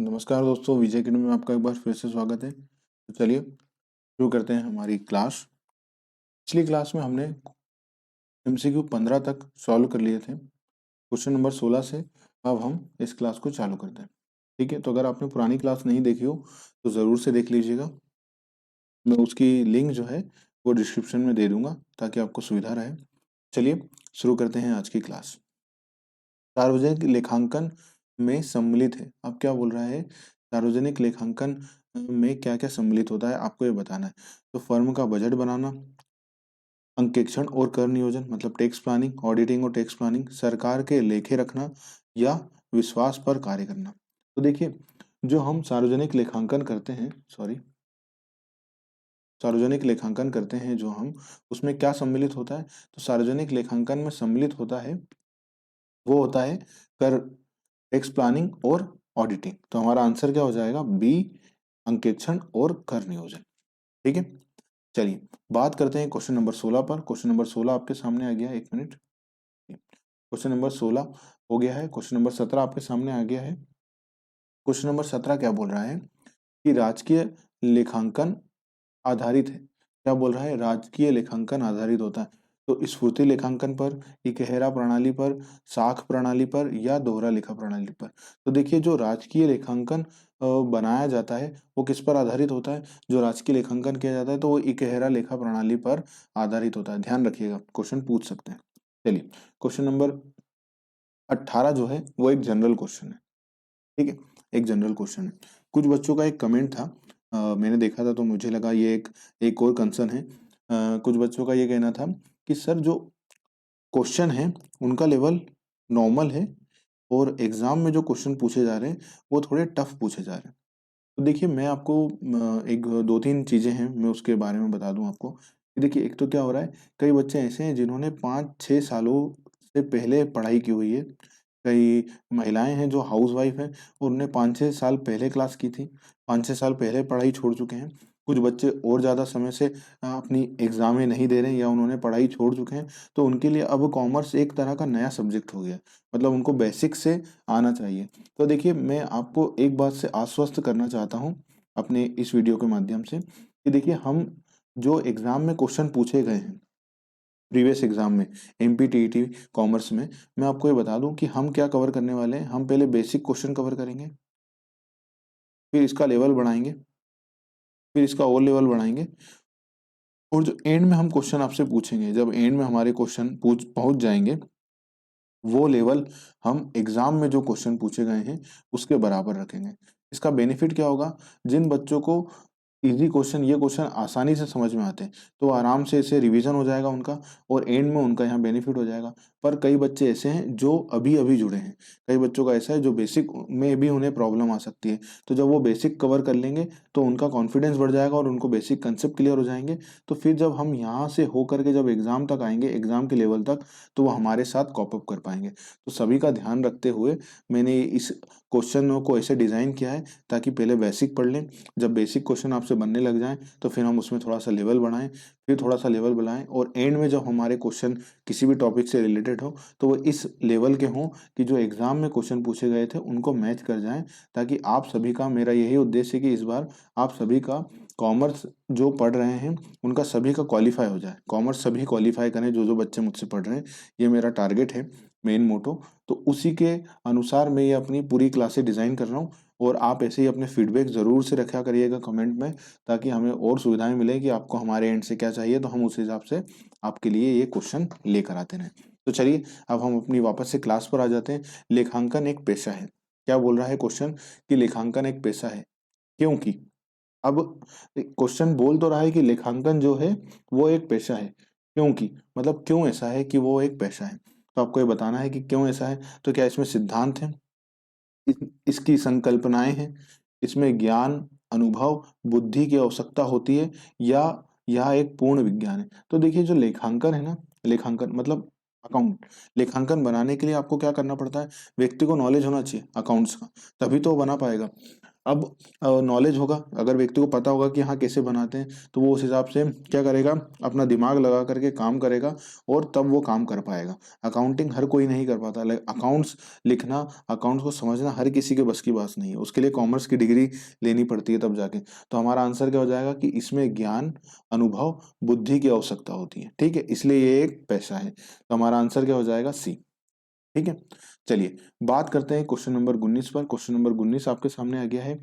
नमस्कार दोस्तों, विजय अकेडमी में आपका एक बार फिर से स्वागत है। तो चलिए शुरू करते हैं हमारी क्लास। पिछली क्लास में हमने एमसीक्यू 15 तक सॉल्व कर लिए थे। क्वेश्चन नंबर 16 से अब हम इस क्लास को चालू करते हैं। ठीक है, तो अगर आपने पुरानी क्लास नहीं देखी हो तो ज़रूर से देख लीजिएगा। मैं उसकी लिंक जो है वो डिस्क्रिप्शन में दे दूंगा ताकि आपको सुविधा रहे। चलिए शुरू करते हैं आज की क्लास। सार्वजनिक लेखांकन में सम्मिलित है। अब क्या बोल रहा है, सार्वजनिक लेखांकन में क्या क्या सम्मिलित होता है आपको ये बताना है। तो फर्म का बजट बनाना, अंकेक्षण और कर नियोजन मतलब टैक्स प्लानिंग, ऑडिटिंग और टैक्स प्लानिंग, सरकार के लेखे रखना या विश्वास पर कार्य करना। तो देखिए, जो हम सार्वजनिक लेखांकन करते हैं, सार्वजनिक लेखांकन करते हैं जो हम, उसमें क्या सम्मिलित होता है। तो सार्वजनिक लेखांकन में सम्मिलित होता है, वो होता है कर, टैक्स प्लानिंग और ऑडिटिंग। तो हमारा आंसर क्या हो जाएगा, बी, अंकेक्षण और कर नियोजन। ठीक है, चलिए बात करते हैं क्वेश्चन नंबर 16 पर। क्वेश्चन नंबर 16 आपके सामने आ गया है, एक मिनट। क्वेश्चन नंबर 16 हो गया है। क्वेश्चन नंबर 17 आपके सामने आ गया है। क्वेश्चन नंबर 17 क्या बोल रहा है कि राजकीय लेखांकन आधारित है। क्या बोल रहा है, राजकीय लेखांकन आधारित होता है। तो स्फूर्ति लेखांकन पर, इकहरा प्रणाली पर, साख प्रणाली पर या दोहरा लेखा प्रणाली पर। तो देखिए, जो राजकीय लेखांकन बनाया जाता है वो किस पर आधारित होता है। जो राजकीय लेखांकन किया जाता है तो वो इकहरा लेखा प्रणाली पर आधारित होता है। ध्यान रखिएगा, क्वेश्चन पूछ सकते हैं। चलिए, क्वेश्चन नंबर 18 जो है वो एक जनरल क्वेश्चन है। ठीक है, एक जनरल क्वेश्चन है। कुछ बच्चों का एक कमेंट था, मैंने देखा था तो मुझे लगा ये एक और कंसर्न है। कुछ बच्चों का ये कहना था कि सर, जो क्वेश्चन है उनका लेवल नॉर्मल है और एग्जाम में जो क्वेश्चन पूछे जा रहे हैं वो थोड़े टफ पूछे जा रहे हैं। तो देखिए, मैं आपको एक दो तीन चीजें हैं, मैं उसके बारे में बता दूं आपको कि देखिए, एक तो क्या हो रहा है, कई बच्चे ऐसे हैं जिन्होंने 5-6 सालों से पहले पढ़ाई की हुई है। कई महिलाएं हैं जो हाउस वाइफ हैं और उन्होंने 5-6 साल पहले क्लास की थी, 5-6 साल पहले पढ़ाई छोड़ चुके हैं। कुछ बच्चे और ज़्यादा समय से अपनी एग्जामें नहीं दे रहे हैं या उन्होंने पढ़ाई छोड़ चुके हैं। तो उनके लिए अब कॉमर्स एक तरह का नया सब्जेक्ट हो गया, मतलब उनको बेसिक से आना चाहिए। तो देखिए, मैं आपको एक बात से आश्वस्त करना चाहता हूँ अपने इस वीडियो के माध्यम से कि देखिए, हम जो एग्जाम में क्वेश्चन पूछे गए हैं प्रीवियस एग्जाम में, एमपीटीईटी कॉमर्स में, मैं आपको ये बता दूं कि हम क्या कवर करने वाले हैं। हम पहले बेसिक क्वेश्चन कवर करेंगे, फिर इसका लेवल बढ़ाएंगे, फिर इसका और लेवल बढ़ाएंगे, और जो एंड में हम क्वेश्चन आपसे पूछेंगे, जब एंड में हमारे क्वेश्चन पूछ पहुंच जाएंगे, वो लेवल हम एग्जाम में जो क्वेश्चन पूछे गए हैं उसके बराबर रखेंगे। इसका बेनिफिट क्या होगा, जिन बच्चों को इजी क्वेश्चन, ये क्वेश्चन आसानी से समझ में आते हैं, तो आराम से इसे रिवीजन हो जाएगा उनका और एंड में उनका यहाँ बेनिफिट हो जाएगा। पर कई बच्चे ऐसे हैं जो अभी अभी जुड़े हैं, कई बच्चों का ऐसा है जो बेसिक में भी उन्हें प्रॉब्लम आ सकती है। तो जब वो बेसिक कवर कर लेंगे तो उनका कॉन्फिडेंस बढ़ जाएगा और उनको बेसिक कंसेप्ट क्लियर हो जाएंगे। तो फिर जब हम यहाँ से हो करके जब एग्जाम तक आएंगे, एग्जाम के लेवल तक, तो वो हमारे साथ कॉप अप कर पाएंगे। तो सभी का ध्यान रखते हुए मैंने इस क्वेश्चनों को ऐसे डिज़ाइन किया है ताकि पहले बेसिक पढ़ लें, जब बेसिक क्वेश्चन आपसे बनने लग जाएं तो फिर हम उसमें थोड़ा सा लेवल बढ़ाएं, फिर थोड़ा सा लेवल बढ़ाएं, और एंड में जब हमारे क्वेश्चन किसी भी टॉपिक से रिलेटेड हो तो वो इस लेवल के हों कि जो एग्जाम में क्वेश्चन पूछे गए थे उनको मैच कर जाएं, ताकि आप सभी का, मेरा यही उद्देश्य है कि इस बार आप सभी का कॉमर्स जो पढ़ रहे हैं उनका सभी का क्वालिफाई हो जाए, कॉमर्स सभी क्वालिफाई करें जो जो बच्चे मुझसे पढ़ रहे हैं। ये मेरा टारगेट है, मेन मोटो। तो उसी के अनुसार मैं ये अपनी पूरी क्लासेस डिज़ाइन कर रहा हूँ, और आप ऐसे ही अपने फीडबैक ज़रूर से रखा करिएगा कमेंट में, ताकि हमें और सुविधाएं मिले कि आपको हमारे एंड से क्या चाहिए, तो हम उस हिसाब से आपके लिए ये क्वेश्चन लेकर आते रहें। तो चलिए, अब हम अपनी वापस से क्लास पर आ जाते हैं। लेखांकन एक पेशा है। क्या बोल रहा है क्वेश्चन, कि लेखांकन एक पेशा है, क्योंकि अब क्वेश्चन बोल तो रहा है कि लेखांकन जो है वो एक पेशा है, क्योंकि मतलब क्यों ऐसा है कि वो एक पेशा है। तो आपको ये बताना है कि क्यों ऐसा है। तो क्या इसमें सिद्धांत है, इसकी संकल्पनाएं हैं, इसमें ज्ञान, अनुभव, बुद्धि की आवश्यकता होती है, या यह एक पूर्ण विज्ञान है। तो देखिए, जो लेखांकन है ना, लेखांकन मतलब अकाउंट, लेखांकन बनाने के लिए आपको क्या करना पड़ता है, व्यक्ति को नॉलेज होना चाहिए अकाउंट्स का, तभी तो वो बना पाएगा। अब नॉलेज होगा, अगर व्यक्ति को पता होगा कि हाँ कैसे बनाते हैं, तो वो उस हिसाब से क्या करेगा, अपना दिमाग लगा करके काम करेगा और तब वो काम कर पाएगा। अकाउंटिंग हर कोई नहीं कर पाता, लाइक अकाउंट्स लिखना, अकाउंट्स को समझना हर किसी के बस की बात नहीं है, उसके लिए कॉमर्स की डिग्री लेनी पड़ती है तब जाके। तो हमारा आंसर क्या हो जाएगा कि इसमें ज्ञान, अनुभव, बुद्धि की आवश्यकता होती है, ठीक है, इसलिए ये एक पेशा है। तो हमारा आंसर क्या हो जाएगा, सी। ठीक है, चलिए बात करते हैं क्वेश्चन नंबर 19 पर। क्वेश्चन नंबर 19 आपके सामने आ गया है,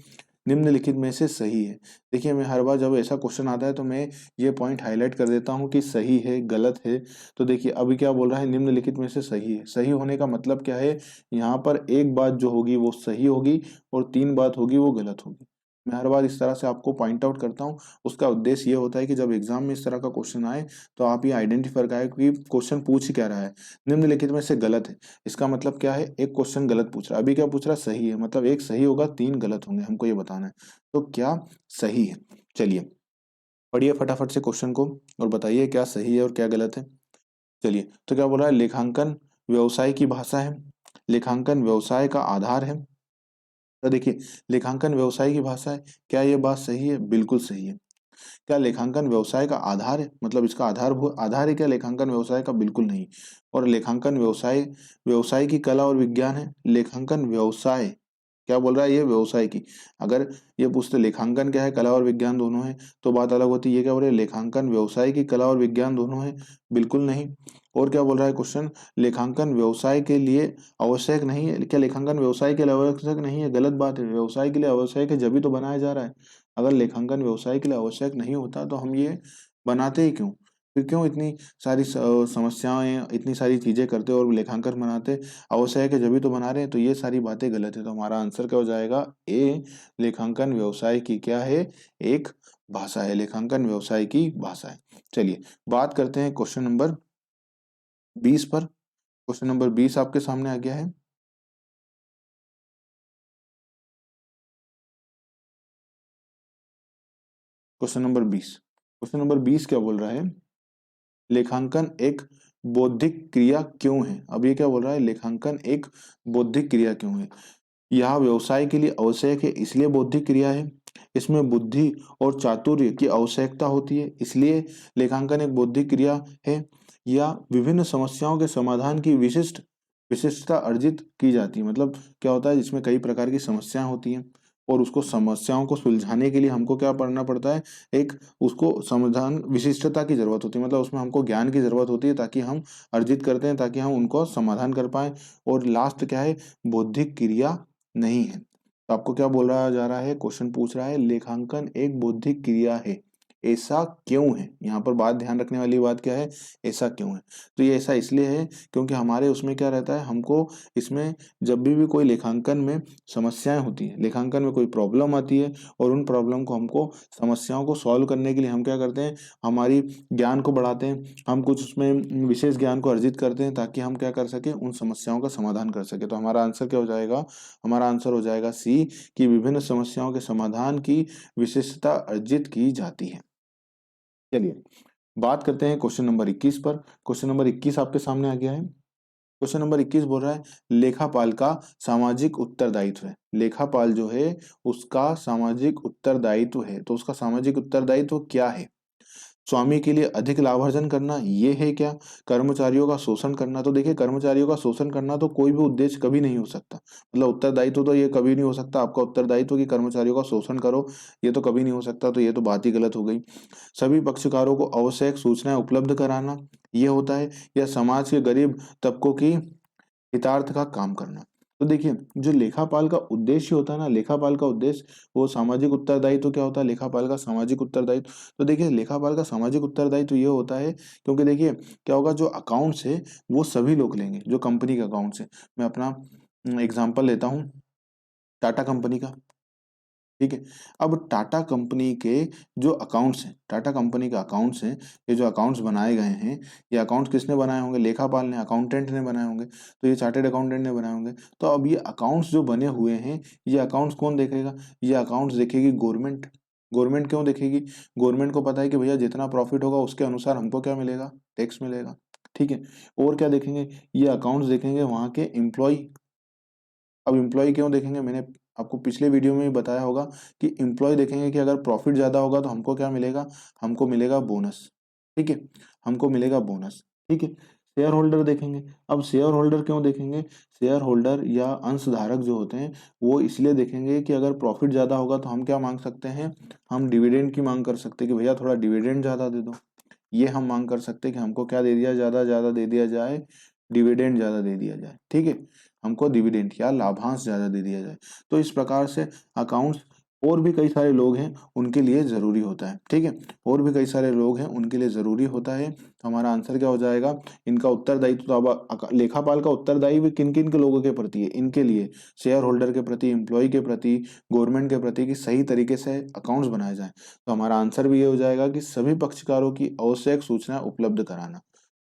निम्नलिखित में से सही है। देखिए मैं हर बार जब ऐसा क्वेश्चन आता है तो मैं ये पॉइंट हाईलाइट कर देता हूँ कि सही है, गलत है। तो देखिए अभी क्या बोल रहा है, निम्नलिखित में से सही है। सही होने का मतलब क्या है, यहाँ पर एक बात जो होगी वो सही होगी और तीन बात होगी वो गलत होगी। मैं हर बार इस तरह से आपको पॉइंट आउट करता हूँ। उसका उद्देश्य ये होता है कि जब एग्जाम में इस तरह का क्वेश्चन आए तो आप ये आइडेंटिफाई करें कि क्वेश्चन पूछ क्या रहा है। निम्नलिखित में से गलत है, इसका मतलब क्या है, एक क्वेश्चन गलत पूछ रहा है। अभी क्या पूछ रहा है, सही है, मतलब एक सही होगा तीन गलत होंगे, हमको ये बताना है। तो क्या सही है, चलिए पढ़िए फटाफट से क्वेश्चन को और बताइए क्या सही है और क्या गलत है। चलिए, तो क्या बोल रहा है, लेखांकन व्यवसाय की भाषा है, लेखांकन व्यवसाय का आधार है। तो देखिए लेखांकन व्यवसाय की भाषा है, क्या ये बात सही है, बिल्कुल सही है। क्या लेखांकन व्यवसाय का आधार है, मतलब इसका आधार आधार है क्या लेखांकन व्यवसाय का, बिल्कुल नहीं। और लेखांकन व्यवसाय, व्यवसाय की कला और विज्ञान है, लेखांकन व्यवसाय क्या बोल रहा है, ये व्यवसाय की। अगर ये पूछते लेखांकन क्या है, कला और विज्ञान दोनों है, तो बात अलग होती है। ये क्या बोल रहे हैं, लेखांकन व्यवसाय की कला और विज्ञान दोनों है, बिल्कुल नहीं। और क्या बोल रहा है क्वेश्चन, लेखांकन व्यवसाय के लिए आवश्यक नहीं है, क्या लेखांकन व्यवसाय के लिए आवश्यक नहीं है, गलत बात है। व्यवसाय के लिए आवश्यक है, जब तो बनाया जा रहा है। अगर लेखांकन व्यवसाय के लिए आवश्यक नहीं होता तो हम ये बनाते ही क्यों, फिर क्यों इतनी सारी समस्याएं, इतनी सारी चीजें करते और लेखांकन बनाते। आवश्यक है जब तो बना रहे हैं, तो ये सारी बातें गलत है। तो हमारा आंसर क्या हो जाएगा, ए। लेखांकन व्यवसाय की क्या है, एक भाषा है, लेखांकन व्यवसाय की भाषा है। चलिए बात करते हैं क्वेश्चन नंबर 20 पर। क्वेश्चन नंबर 20 आपके सामने आ गया है। क्वेश्चन नंबर 20, क्वेश्चन नंबर 20 क्या बोल रहा है, लेखांकन एक बौद्धिक क्रिया क्यों है। अब ये क्या बोल रहा है, लेखांकन एक बौद्धिक क्रिया क्यों है। यह व्यवसाय के लिए आवश्यक है इसलिए बौद्धिक क्रिया है। इसमें बुद्धि और चातुर्य की आवश्यकता होती है इसलिए लेखांकन एक बौद्धिक क्रिया है। या विभिन्न समस्याओं के समाधान की विशिष्टता अर्जित की जाती है, मतलब क्या होता है, इसमें कई प्रकार की समस्याएं होती हैं और उसको समस्याओं को सुलझाने के लिए हमको क्या पढ़ना पड़ता है, एक उसको समाधान विशिष्टता की जरूरत होती है, मतलब उसमें हमको ज्ञान की जरूरत होती है ताकि हम अर्जित करते हैं, ताकि हम उनको समाधान कर पाए। और लास्ट क्या है, बौद्धिक क्रिया नहीं है। तो आपको क्या बोल रहा जा रहा है, क्वेश्चन पूछ रहा है लेखांकन एक बौद्धिक क्रिया है, ऐसा क्यों है। यहाँ पर बात ध्यान रखने वाली बात क्या है, ऐसा क्यों है। तो ये ऐसा इसलिए है क्योंकि हमारे उसमें क्या रहता है, हमको इसमें जब भी कोई लेखांकन में समस्याएं होती है, लेखांकन में कोई प्रॉब्लम आती है और उन प्रॉब्लम को हमको समस्याओं को सॉल्व करने के लिए हम क्या करते हैं, हमारी ज्ञान को बढ़ाते हैं, हम कुछ उसमें विशेष ज्ञान को अर्जित करते हैं ताकि हम क्या कर सके, उन समस्याओं का समाधान कर सके। तो हमारा आंसर क्या हो जाएगा, हमारा आंसर हो जाएगा सी, कि विभिन्न समस्याओं के समाधान की विशिष्टता अर्जित की जाती है। चलिए बात करते हैं क्वेश्चन नंबर 21 पर। क्वेश्चन नंबर 21 आपके सामने आ गया है। क्वेश्चन नंबर 21 बोल रहा है, लेखापाल का सामाजिक उत्तरदायित्व है। लेखापाल जो है उसका सामाजिक उत्तरदायित्व है, तो उसका सामाजिक उत्तरदायित्व क्या है। स्वामी के लिए अधिक लाभार्जन करना, ये है क्या। कर्मचारियों का शोषण करना, तो देखिए कर्मचारियों का शोषण करना तो कोई भी उद्देश्य कभी नहीं हो सकता, मतलब उत्तरदायित्व तो ये कभी नहीं हो सकता आपका उत्तरदायित्व कि कर्मचारियों का शोषण करो, ये तो कभी नहीं हो सकता, तो ये तो बात ही गलत हो गई। सभी पक्षकारों को आवश्यक सूचनाएं उपलब्ध कराना, ये होता है। या समाज के गरीब तबकों की हितार्थ का काम करना। तो देखिए जो लेखापाल का उद्देश्य होता है ना, लेखापाल का उद्देश्य वो सामाजिक उत्तरदायित्व क्या होता है, लेखापाल का सामाजिक उत्तरदायित्व। तो देखिए लेखापाल का सामाजिक उत्तरदायित्व ये होता है, क्योंकि देखिए क्या होगा, जो अकाउंट्स है वो सभी लोग लेंगे, जो कंपनी का अकाउंट्स है। मैं अपना एग्जांपल लेता हूँ, टाटा कंपनी का। ठीक है, अब टाटा कंपनी के जो अकाउंट्स हैं, टाटा कंपनी के अकाउंट्स हैं, ये जो अकाउंट्स बनाए गए हैं, ये अकाउंट्स किसने बनाए होंगे, लेखापाल ने, अकाउंटेंट ने बनाए होंगे, तो ये चार्टेड अकाउंटेंट ने बनाए होंगे। तो अब ये अकाउंट्स जो बने हुए हैं, ये अकाउंट्स कौन देखेगा, ये अकाउंट्स देखेगी गवर्नमेंट। गवर्नमेंट क्यों देखेगी, गवर्नमेंट को पता है कि भैया जितना प्रॉफिट होगा उसके अनुसार हमको क्या मिलेगा, टैक्स मिलेगा। ठीक है, और क्या देखेंगे, ये अकाउंट्स देखेंगे वहां के एम्प्लॉय, अब एम्प्लॉय क्यों देखेंगे, मैंने आपको पिछले वीडियो में भी बताया होगा कि एम्प्लॉय देखेंगे कि अगर प्रॉफिट ज़्यादा होगा तो हमको क्या मिलेगा, हमको मिलेगा बोनस, ठीक है, हमको मिलेगा बोनस, ठीक है। शेयर होल्डर देखेंगे, अब शेयर होल्डर क्यों देखेंगे, शेयर होल्डर या अंशधारक जो होते हैं वो इसलिए देखेंगे कि अगर प्रॉफिट ज़्यादा होगा तो हम क्या मांग सकते हैं, हम डिविडेंड की मांग कर सकते हैं कि भैया थोड़ा डिविडेंड ज़्यादा दे दो। ये हम मांग कर सकते हैं कि हमको क्या दे दिया, ज़्यादा ज़्यादा दे दिया जाए, डिविडेंड ज़्यादा दे दिया जाए, ठीक है, हमको डिविडेंड या लाभांश ज़्यादा दे दिया जाए। तो इस प्रकार से अकाउंट्स और भी कई सारे लोग हैं उनके लिए ज़रूरी होता है, ठीक है, और भी कई सारे लोग हैं उनके लिए ज़रूरी होता है। तो हमारा आंसर क्या हो जाएगा, इनका उत्तरदायित्व तो अब लेखापाल का उत्तरदायित्व किन किन के लोगों के प्रति है, इनके लिए, शेयर होल्डर के प्रति, एम्प्लॉय के प्रति, गवर्नमेंट के प्रति, कि सही तरीके से अकाउंट्स बनाए जाएं। तो हमारा आंसर भी ये हो जाएगा कि सभी पक्षकारों की आवश्यक सूचना उपलब्ध कराना,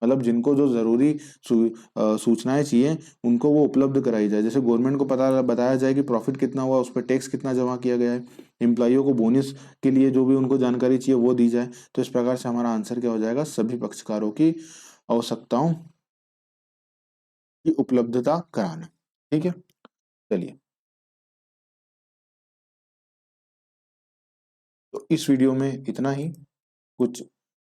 मतलब जिनको जो जरूरी सूचनाएं चाहिए उनको वो उपलब्ध कराई जाए। जैसे गवर्नमेंट को पता बताया जाए कि प्रॉफिट कितना हुआ, उस पर टैक्स कितना जमा किया गया है, एम्प्लॉइयों को बोनस के लिए जो भी उनको जानकारी चाहिए वो दी जाए। तो इस प्रकार से हमारा आंसर क्या हो जाएगा, सभी पक्षकारों की आवश्यकताओं की उपलब्धता कराना, ठीक है। चलिए, तो इस वीडियो में इतना ही, कुछ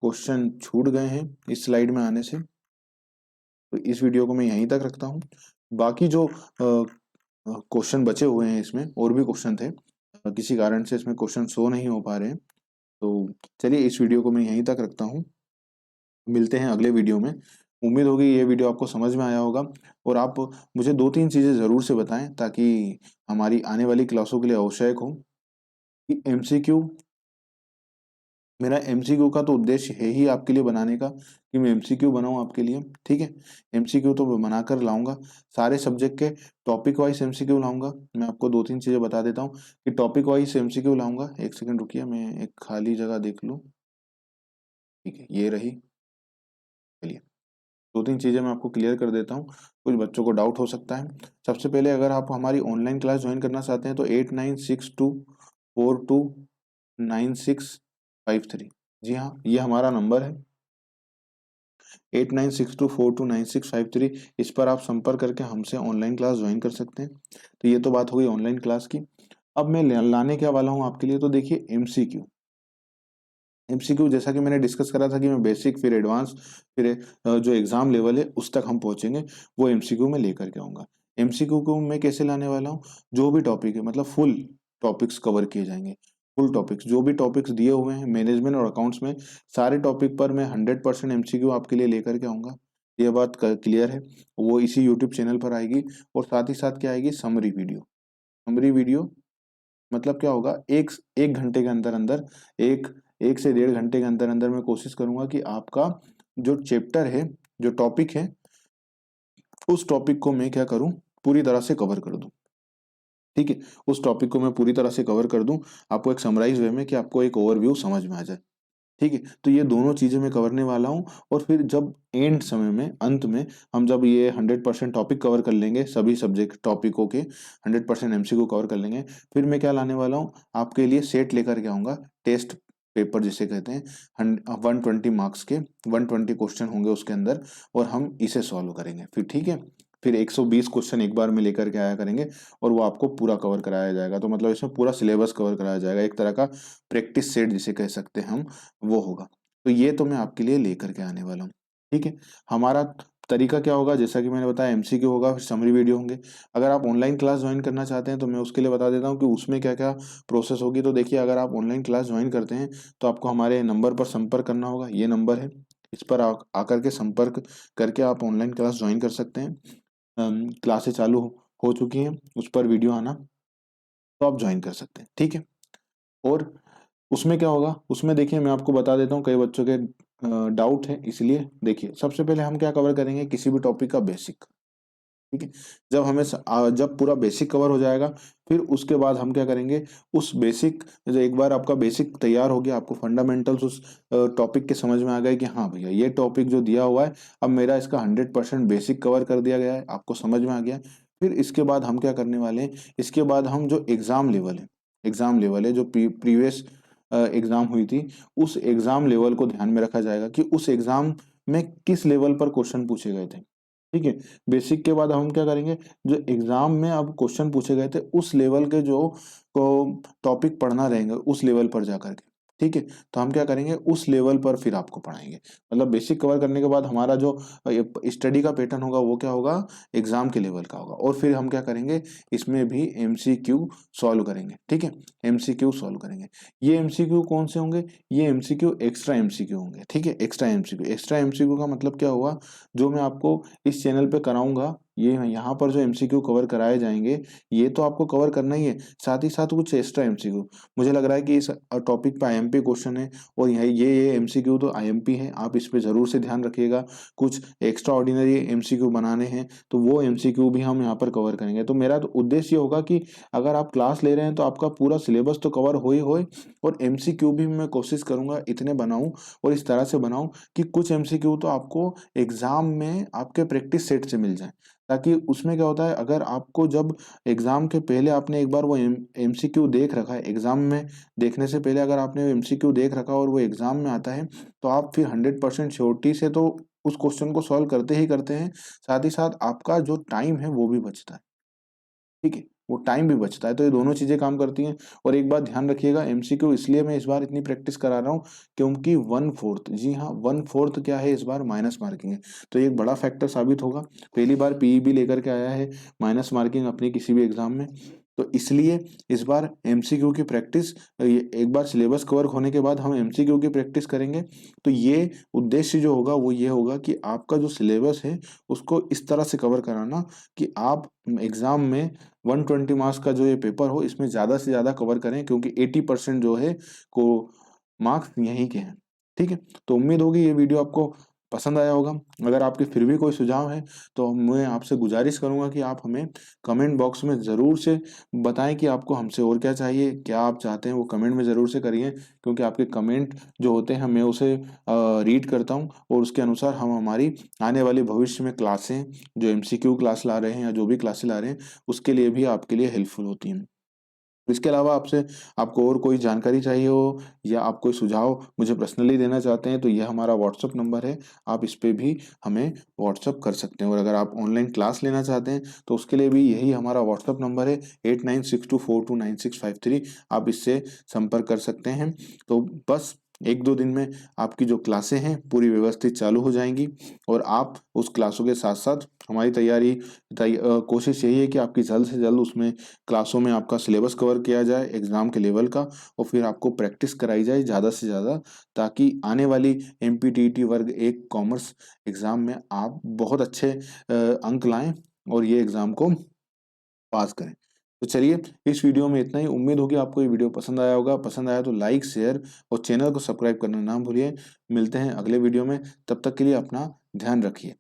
क्वेश्चन छूट गए हैं इस स्लाइड में आने से, तो इस वीडियो को मैं यहीं तक रखता हूँ। बाकी जो क्वेश्चन बचे हुए हैं, इसमें और भी क्वेश्चन थे, किसी कारण से इसमें क्वेश्चन शो नहीं हो पा रहे हैं, तो चलिए इस वीडियो को मैं यहीं तक रखता हूँ। मिलते हैं अगले वीडियो में। उम्मीद होगी ये वीडियो आपको समझ में आया होगा, और आप मुझे दो तीन चीज़ें ज़रूर से बताएं ताकि हमारी आने वाली क्लासों के लिए आवश्यक हो कि एमसीक्यू, मेरा एमसीक्यू का तो उद्देश्य है ही आपके लिए बनाने का कि मैं एमसीक्यू बनाऊं आपके लिए, ठीक है। एमसीक्यू तो मैं बनाकर लाऊंगा, सारे सब्जेक्ट के टॉपिक वाइज एमसीक्यू लाऊंगा। मैं आपको दो तीन चीज़ें बता देता हूँ कि टॉपिक वाइज एमसीक्यू लाऊंगा। एक सेकंड रुकिए, मैं एक खाली जगह देख लूँ, ठीक है, ये रही। चलिए, दो तीन चीज़ें मैं आपको क्लियर कर देता हूँ, कुछ बच्चों को डाउट हो सकता है। सबसे पहले, अगर आप हमारी ऑनलाइन क्लास ज्वाइन करना चाहते हैं तो 8962429653, जी हाँ, ये हमारा नंबर है, 8962429653। इस पर आप संपर्क करके हमसे ऑनलाइन क्लास ज्वाइन कर सकते हैं। तो ये तो बात हो गई ऑनलाइन क्लास की। अब मैं लाने क्या वाला हूँ आपके लिए, तो देखिए एमसीक्यू। एमसीक्यू जैसा कि मैंने डिस्कस करा था कि मैं बेसिक फिर एडवांस फिर जो एग्जाम लेवल है उस तक हम पहुंचेंगे, वो एमसीक्यू में लेकर के आऊंगा। एमसीक्यू को मैं कैसे लाने वाला हूँ, जो भी टॉपिक है, मतलब फुल टॉपिक्स कवर किए जाएंगे, फुल टॉपिक्स, जो भी टॉपिक्स दिए हुए हैं मैनेजमेंट और अकाउंट्स में, सारे टॉपिक पर मैं 100% एमसीक्यू आपके लिए लेकर के आऊंगा। ये बात क्लियर है, वो इसी यूट्यूब चैनल पर आएगी। और साथ ही साथ क्या आएगी, समरी वीडियो। समरी वीडियो मतलब क्या होगा, एक एक घंटे के अंदर अंदर, एक एक से 1.5 घंटे के अंदर अंदर मैं कोशिश करूंगा कि आपका जो चैप्टर है, जो टॉपिक है, उस टॉपिक को मैं क्या करूं, पूरी तरह से कवर कर दूं, ठीक है। उस टॉपिक को मैं पूरी तरह से कवर कर दूं, आपको एक समराइज वे में, कि आपको एक ओवरव्यू समझ में आ जाए, ठीक है। तो ये दोनों चीजें मैं करने वाला हूँ। और फिर जब एंड समय में, अंत में, हम जब ये 100% टॉपिक कवर कर लेंगे, सभी सब्जेक्ट टॉपिकों के 100% एमसीक्यू कवर कर लेंगे, फिर मैं क्या लाने वाला हूँ आपके लिए, सेट लेकर के आऊंगा, टेस्ट पेपर जिसे कहते हैं, 120 मार्क्स के, 120 क्वेश्चन होंगे उसके अंदर, और हम इसे सॉल्व करेंगे फिर, ठीक है। फिर 120 क्वेश्चन एक बार में लेकर के आया करेंगे, और वो आपको पूरा कवर कराया जाएगा। तो मतलब इसमें पूरा सिलेबस कवर कराया जाएगा, एक तरह का प्रैक्टिस सेट जिसे कह सकते हैं हम, वो होगा। तो ये तो मैं आपके लिए लेकर के आने वाला हूँ, ठीक है। हमारा तरीका क्या होगा, जैसा कि मैंने बताया, एमसीक्यू होगा, फिर समरी वीडियो होंगे। अगर आप ऑनलाइन क्लास ज्वाइन करना चाहते हैं तो मैं उसके लिए बता देता हूँ कि उसमें क्या क्या प्रोसेस होगी। तो देखिए, अगर आप ऑनलाइन क्लास ज्वाइन करते हैं तो आपको हमारे नंबर पर संपर्क करना होगा, ये नंबर है, इस पर आकर के संपर्क करके आप ऑनलाइन क्लास ज्वाइन कर सकते हैं। क्लासेस चालू हो चुकी हैं, उस पर वीडियो आना, तो आप ज्वाइन कर सकते हैं, ठीक है। और उसमें क्या होगा, उसमें देखिए मैं आपको बता देता हूँ, कई बच्चों के डाउट है, इसलिए देखिए, सबसे पहले हम क्या कवर करेंगे, किसी भी टॉपिक का बेसिक, ठीक है। जब हमें जब पूरा बेसिक कवर हो जाएगा, फिर उसके बाद हम क्या करेंगे, उस बेसिक, जो एक बार आपका बेसिक तैयार हो गया, आपको फंडामेंटल्स उस टॉपिक के समझ में आ गए कि हाँ भैया ये टॉपिक जो दिया हुआ है, अब मेरा इसका 100% बेसिक कवर कर दिया गया है, आपको समझ में आ गया। फिर इसके बाद हम क्या करने वाले हैं, इसके बाद हम जो एग्जाम लेवल है जो प्रीवियस एग्जाम हुई थी, उस एग्जाम लेवल को ध्यान में रखा जाएगा कि उस एग्जाम में किस लेवल पर क्वेश्चन पूछे गए थे, ठीक है। बेसिक के बाद हम क्या करेंगे, जो एग्जाम में अब क्वेश्चन पूछे गए थे उस लेवल के जो को टॉपिक पढ़ना रहेंगे उस लेवल पर जा करके, ठीक है। तो हम क्या करेंगे, उस लेवल पर फिर आपको पढ़ाएंगे। मतलब बेसिक कवर करने के बाद हमारा जो स्टडी का पैटर्न होगा वो क्या होगा, एग्जाम के लेवल का होगा। और फिर हम क्या करेंगे, इसमें भी एमसीक्यू सॉल्व करेंगे, ठीक है। एमसीक्यू सॉल्व करेंगे। ये एमसीक्यू कौन से होंगे, ये एमसीक्यू एक्स्ट्रा एमसीक्यू होंगे, ठीक है। एक्स्ट्रा एमसीक्यू, एक्स्ट्रा एमसीक्यू का मतलब क्या हुआ, जो मैं आपको इस चैनल पे कराऊंगा, ये यहाँ पर जो एमसीक्यू कवर कराए जाएंगे ये तो आपको कवर करना ही है, साथ ही साथ कुछ एक्स्ट्रा एमसीक्यू। मुझे लग रहा है कि इस टॉपिक पे आईएमपी क्वेश्चन है और ये एमसीक्यू तो आईएमपी है, आप इस पे जरूर से ध्यान रखिएगा। कुछ एक्स्ट्रा ऑर्डिनरी एमसीक्यू बनाने हैं तो वो एमसीक्यू भी हम यहाँ पर कवर करेंगे। तो मेरा तो उद्देश्य ये होगा कि अगर आप क्लास ले रहे हैं तो आपका पूरा सिलेबस तो कवर हो ही होए, और एमसीक्यू भी मैं कोशिश करूंगा इतने बनाऊं और इस तरह से बनाऊं कि कुछ एमसीक्यू तो आपको एग्जाम में आपके प्रैक्टिस सेट से मिल जाए। ताकि उसमें क्या होता है, अगर आपको जब एग्जाम के पहले आपने एक बार वो एमसीक्यू देख रखा है, एग्जाम में देखने से पहले अगर आपने एमसीक्यू देख रखा और वो एग्जाम में आता है, तो आप फिर 100% श्योरिटी से तो उस क्वेश्चन को सॉल्व करते ही करते हैं। साथ ही साथ आपका जो टाइम है वो भी बचता है, ठीक है। वो टाइम भी बचता है, तो ये दोनों चीजें काम करती हैं। और एक बात ध्यान रखिएगा, एमसीक्यू इसलिए मैं इस बार इतनी प्रैक्टिस करा रहा हूँ क्योंकि 1/4, जी हाँ 1/4 क्या है, इस बार माइनस मार्किंग है। तो ये एक बड़ा फैक्टर साबित होगा। पहली बार पीईबी लेकर के आया है माइनस मार्किंग अपनी किसी भी एग्जाम में, तो इसलिए इस बार एमसीक्यू की प्रैक्टिस, एक बार सिलेबस कवर होने के बाद हम एमसीक्यू की प्रैक्टिस करेंगे। तो ये उद्देश्य जो होगा वो ये होगा कि आपका जो सिलेबस है उसको इस तरह से कवर कराना कि आप एग्जाम में 120 मार्क्स का जो ये पेपर हो इसमें ज़्यादा से ज़्यादा कवर करें, क्योंकि 80% जो है को मार्क्स यहीं के हैं, ठीक है। तो उम्मीद होगी ये वीडियो आपको पसंद आया होगा। अगर आपके फिर भी कोई सुझाव है तो मैं आपसे गुजारिश करूंगा कि आप हमें कमेंट बॉक्स में ज़रूर से बताएं कि आपको हमसे और क्या चाहिए, क्या आप चाहते हैं, वो कमेंट में ज़रूर से करिए। क्योंकि आपके कमेंट जो होते हैं मैं उसे रीड करता हूँ और उसके अनुसार हम हमारी आने वाली भविष्य में क्लासें, जो एमसीक्यू क्लास ला रहे हैं या जो भी क्लासें ला रहे हैं, उसके लिए भी आपके लिए हेल्पफुल होती हैं। इसके अलावा आपसे आपको और कोई जानकारी चाहिए हो या आप कोई सुझाव मुझे पर्सनली देना चाहते हैं तो यह हमारा व्हाट्सअप नंबर है, आप इस पे भी हमें व्हाट्सअप कर सकते हैं। और अगर आप ऑनलाइन क्लास लेना चाहते हैं तो उसके लिए भी यही हमारा व्हाट्सअप नंबर है 8962429653, आप इससे संपर्क कर सकते हैं। तो बस 1-2 दिन में आपकी जो क्लासें हैं पूरी व्यवस्थित चालू हो जाएंगी और आप उस क्लासों के साथ साथ हमारी कोशिश यही है कि आपकी जल्द से जल्द उसमें क्लासों में आपका सिलेबस कवर किया जाए एग्जाम के लेवल का, और फिर आपको प्रैक्टिस कराई जाए ज़्यादा से ज़्यादा, ताकि आने वाली एमपीटीईटी वर्ग 1 कॉमर्स एग्जाम में आप बहुत अच्छे अंक लाएं और ये एग्जाम को पास करें। तो चलिए, इस वीडियो में इतना ही। उम्मीद होगी आपको ये वीडियो पसंद आया होगा। पसंद आया तो लाइक शेयर और चैनल को सब्सक्राइब करना ना भूलिए। मिलते हैं अगले वीडियो में, तब तक के लिए अपना ध्यान रखिए।